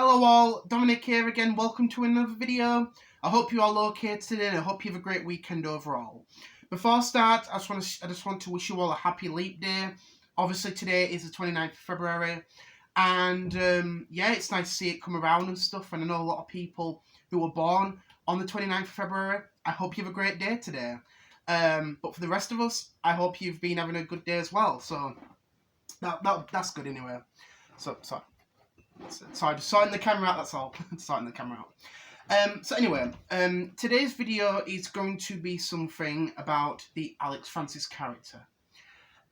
Hello all, Dominic here again, welcome to another video. I hope you're all okay today and I hope you have a great weekend overall. Before I start, I just want to wish you all a happy leap day. Obviously today is the 29th of February and yeah, it's nice to see it come around and stuff, and I know a lot of people who were born on the 29th of February. I hope you have a great day today. But for the rest of us, I hope you've been having a good day as well, so that's good anyway. Sorry, just sorting the camera out, that's all. Sorting the camera out. So anyway, today's video is going to be something about the Alex Francis character.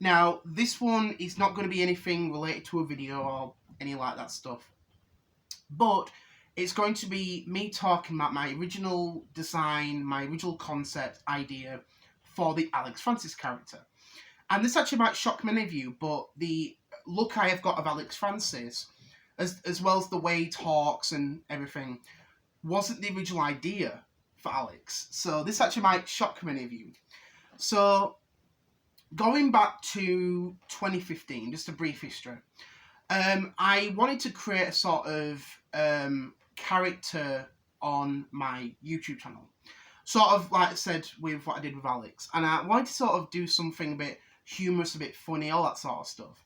Now, this one is not going to be anything related to a video or any like that stuff. But it's going to be me talking about my original design, my original concept idea for the Alex Francis character. And this actually might shock many of you, but the look I have got of Alex Francis, as well as the way he talks and everything, wasn't the original idea for Alex. So this actually might shock many of you. So going back to 2015, just a brief history. I wanted to create a sort of character on my YouTube channel. Sort of like I said with what I did with Alex. And I wanted to sort of do something a bit humorous, a bit funny, all that sort of stuff.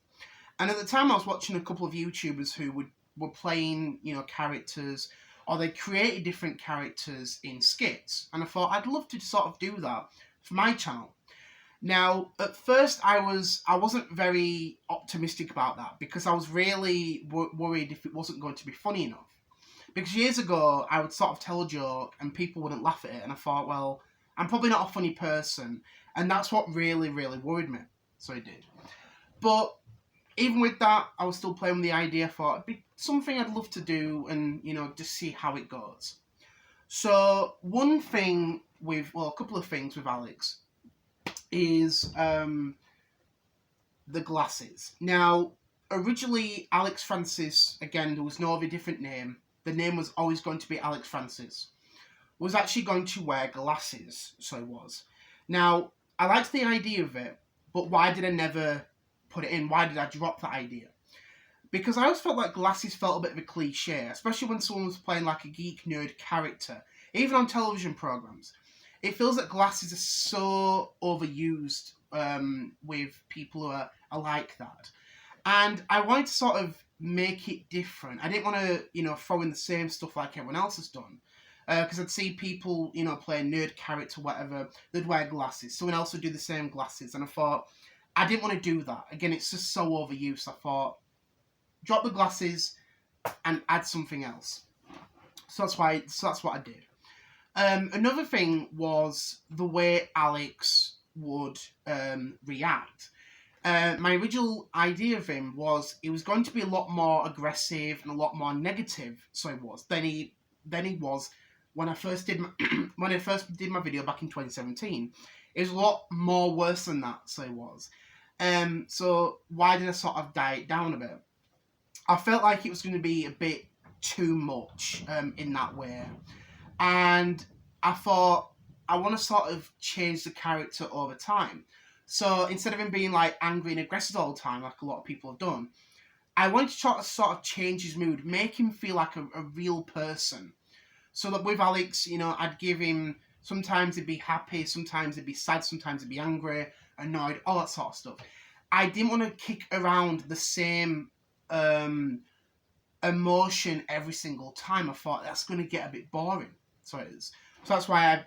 And at the time, I was watching a couple of YouTubers who were playing, characters, or they created different characters in skits. And I thought I'd love to sort of do that for my channel. Now, at first, I wasn't very optimistic about that because I was really worried if it wasn't going to be funny enough. Because years ago, I would sort of tell a joke and people wouldn't laugh at it, and I thought, well, I'm probably not a funny person, and that's what really, really worried me. So it did. But even with that, I was still playing with the idea. I thought it'd be something I'd love to do and, just see how it goes. So a couple of things with Alex is the glasses. Now, originally, Alex Francis, again, there was no other different name. The name was always going to be Alex Francis. Was actually going to wear glasses, so he was. Now, I liked the idea of it, but why did I never put it in? Why did I drop that idea? Because I always felt like glasses felt a bit of a cliche, especially when someone was playing like a geek nerd character, even on television programs. It feels that glasses are so overused with people who are like that. And I wanted to sort of make it different. I didn't want to, throw in the same stuff like everyone else has done. Because I'd see people, play a nerd character, whatever, they'd wear glasses. Someone else would do the same glasses. And I thought, I didn't want to do that. Again, it's just so overused. I thought, drop the glasses and add something else. So that's what I did. Another thing was the way Alex would react. My original idea of him was he was going to be a lot more aggressive and a lot more negative. So he was than he was when I first did my video back in 2017. It was a lot more worse than that. So he was. So why did I sort of dial it down a bit? I felt like it was going to be a bit too much in that way. And I thought, I want to sort of change the character over time. So instead of him being like angry and aggressive all the time, like a lot of people have done, I wanted to try to sort of change his mood, make him feel like a real person. So that with Alex, I'd give him, sometimes he'd be happy, sometimes he'd be sad, sometimes he'd be angry, annoyed, all that sort of stuff. I didn't want to kick around the same emotion every single time. I thought that's going to get a bit boring. So it is. So that's why I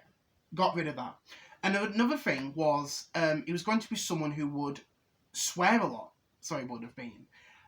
got rid of that. And another thing was, it was going to be someone who would swear a lot. So it would have been.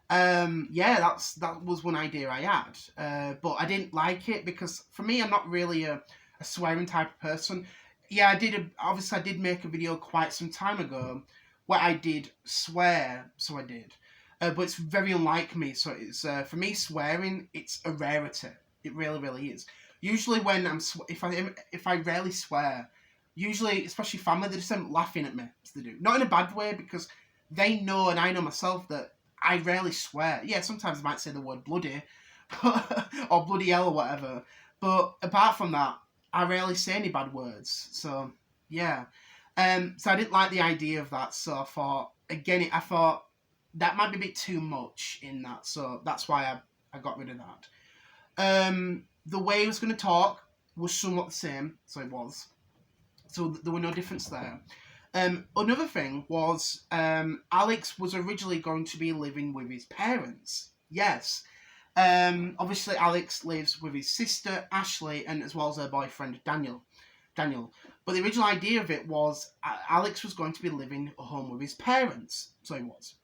That was one idea I had. But I didn't like it because for me, I'm not really a swearing type of person. Yeah, I did make a video quite some time ago where I did swear. So I did. But it's very unlike me. So it's for me, swearing, it's a rarity. It really, really is. Usually when if I rarely swear, usually, especially family, they just end up laughing at me, as they do. Not in a bad way, because they know, and I know myself, that I rarely swear. Yeah, sometimes I might say the word bloody, or bloody hell or whatever. But apart from that, I rarely say any bad words. So, yeah. So I didn't like the idea of that. So I thought that might be a bit too much in that. So that's why I got rid of that. The way he was going to talk was somewhat the same, so it was. So there were no difference there. Another thing was Alex was originally going to be living with his parents. Yes. Obviously, Alex lives with his sister, Ashley, and as well as her boyfriend, Daniel. But the original idea of it was Alex was going to be living at home with his parents. So he was.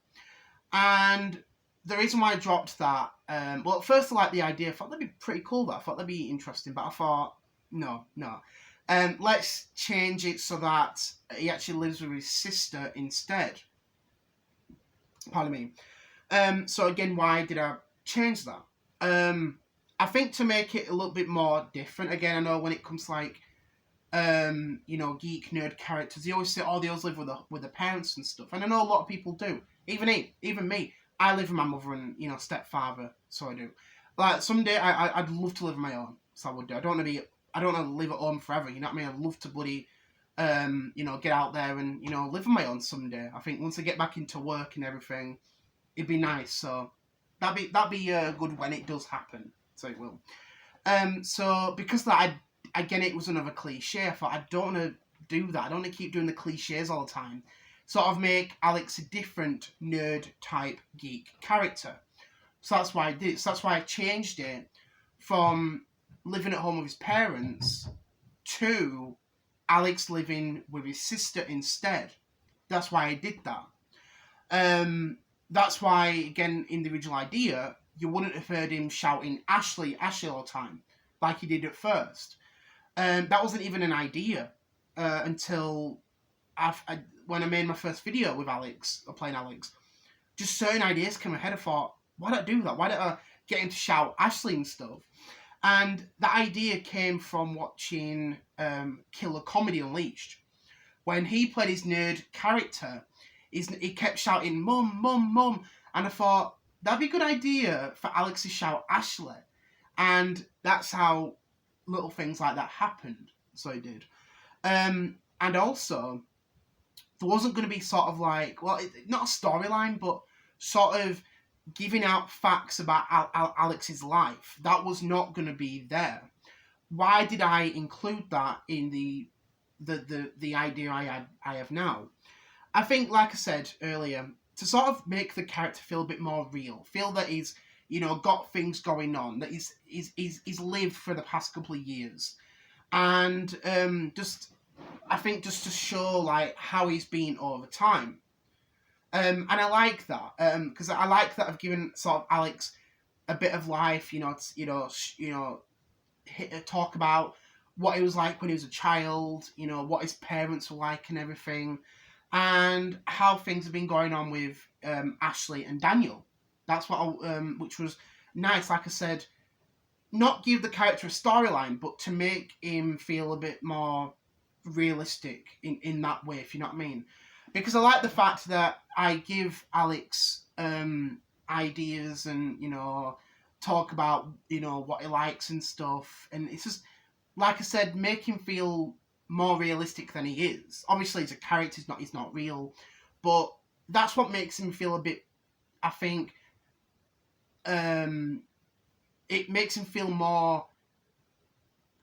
And the reason why I dropped that, well, at first I liked the idea. I thought that'd be pretty cool. I thought that'd be interesting. But I thought, no. Let's change it so that he actually lives with his sister instead. Pardon me. So again, why did I change that? I think to make it a little bit more different. Again, I know when it comes to like, geek nerd characters, they always say, oh, they always live with their parents and stuff. And I know a lot of people do. Even me. I live with my mother and, stepfather, so I do. Like, someday I'd love to live on my own, so I would do. I don't want to live at home forever, you know what I mean? I'd love to bloody, get out there and, live on my own someday. I think once I get back into work and everything, it'd be nice, so that'd be good when it does happen, so it will. So, because of that, again, it was another cliche. I thought, I don't want to do that. I don't want to keep doing the cliches all the time. Sort of make Alex a different nerd-type geek character. So that's why I did it. So that's why I changed it from living at home with his parents to Alex living with his sister instead. That's why I did that. That's why, again, in the original idea, you wouldn't have heard him shouting Ashley all the time, like he did at first. That wasn't even an idea until when I made my first video with Alex, or playing Alex. Just certain ideas came ahead. I thought, why did I do that? Why did I get him to shout Ashley and stuff? And that idea came from watching Killer Comedy Unleashed. When he played his nerd character, he kept shouting, Mum, Mum, Mum. And I thought, that'd be a good idea for Alex to shout Ashley. And that's how little things like that happened. So it did. And also, there wasn't going to be sort of like, well, not a storyline, but sort of giving out facts about Alex's life. That was not going to be there. Why did I include that in the idea I have now? I think, like I said earlier, to sort of make the character feel a bit more real, feel that he's, got things going on, that he's lived for the past couple of years, and I think just to show like how he's been over time. And I like that because I like that I've given sort of Alex a bit of life, talk about what he was like when he was a child, what his parents were like and everything, and how things have been going on with Ashley and Daniel. That's what which was nice. Like I said, not give the character a storyline, but to make him feel a bit more realistic in that way, if you know what I mean. Because I like the fact that I give Alex ideas and, talk about, what he likes and stuff. And it's just, like I said, make him feel more realistic than he is. Obviously, he's a character, he's not real. But that's what makes him feel a bit, I think, it makes him feel more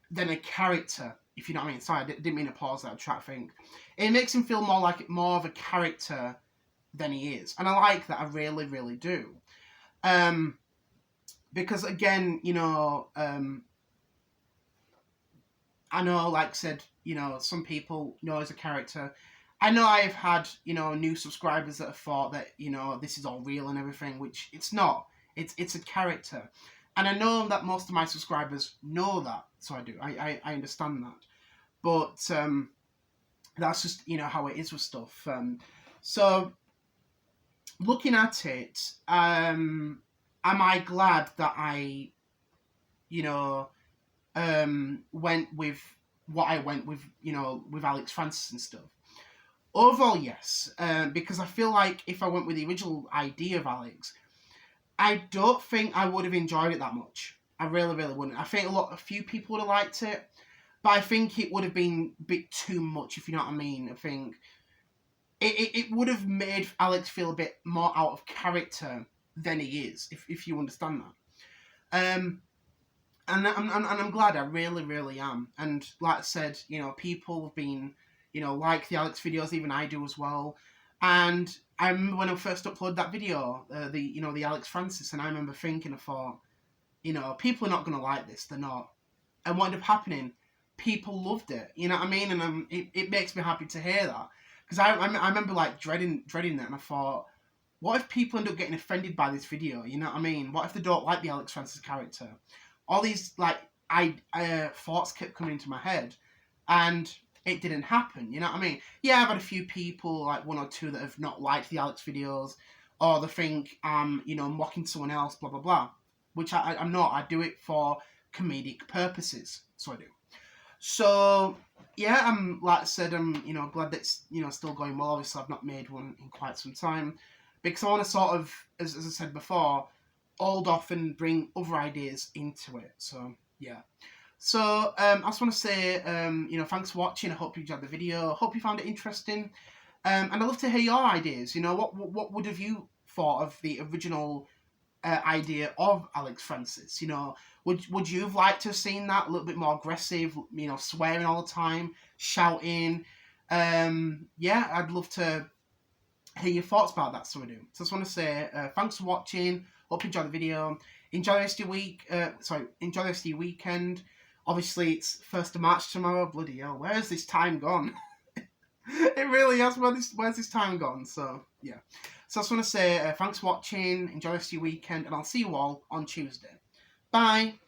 than a character, if you know what I mean. Sorry, I didn't mean to pause there. I'm trying to think. It makes him feel more of a character than he is. And I like that. I really, really do. Because, again, I know, like I said, some people know as a character. I know I've had, new subscribers that have thought that, this is all real and everything, which it's not. It's a character. And I know that most of my subscribers know that, so I do. I understand that. But that's just, how it is with stuff. So, looking at it, am I glad that I, went with what I went with, with Alex Francis and stuff? Overall, yes. Because I feel like if I went with the original idea of Alex, I don't think I would have enjoyed it that much. I really, really wouldn't. I think a few people would have liked it, but I think it would have been a bit too much, if you know what I mean. I think it would have made Alex feel a bit more out of character than he is, if you understand that. and I'm glad. I really, really am. And like I said, people have been, like the Alex videos. Even I do as well. And I remember when I first uploaded that video, the Alex Francis, and I remember thinking, I thought, people are not going to like this. They're not. And what ended up happening? People loved it. You know what I mean? And it makes me happy to hear that, because I remember like dreading that, and I thought, what if people end up getting offended by this video? You know what I mean? What if they don't like the Alex Francis character? All these thoughts kept coming into my head, and it didn't happen. You know what I mean? Yeah, I've had a few people, like one or two, that have not liked the Alex videos, or they think I'm mocking someone else, blah blah blah. Which I'm not. I do it for comedic purposes, so I do. So yeah, like I said, I'm glad that's still going well. Obviously, I've not made one in quite some time, because I want to sort of, as I said before, hold off and bring other ideas into it. So yeah. So I just want to say, thanks for watching. I hope you enjoyed the video. Hope you found it interesting. And I'd love to hear your ideas. What would have you thought of the original idea of Alex Francis? Would you have liked to have seen that a little bit more aggressive? Swearing all the time, shouting. Yeah, I'd love to hear your thoughts about that. So I do. So I just want to say thanks for watching. Hope you enjoyed the video. Enjoy the rest of your week. Enjoy the rest of your weekend. Obviously, it's 1st of March tomorrow. Bloody hell, where has this time gone? It really has. Where's this time gone? So, yeah. So I just want to say thanks for watching. Enjoy the rest of your weekend. And I'll see you all on Tuesday. Bye.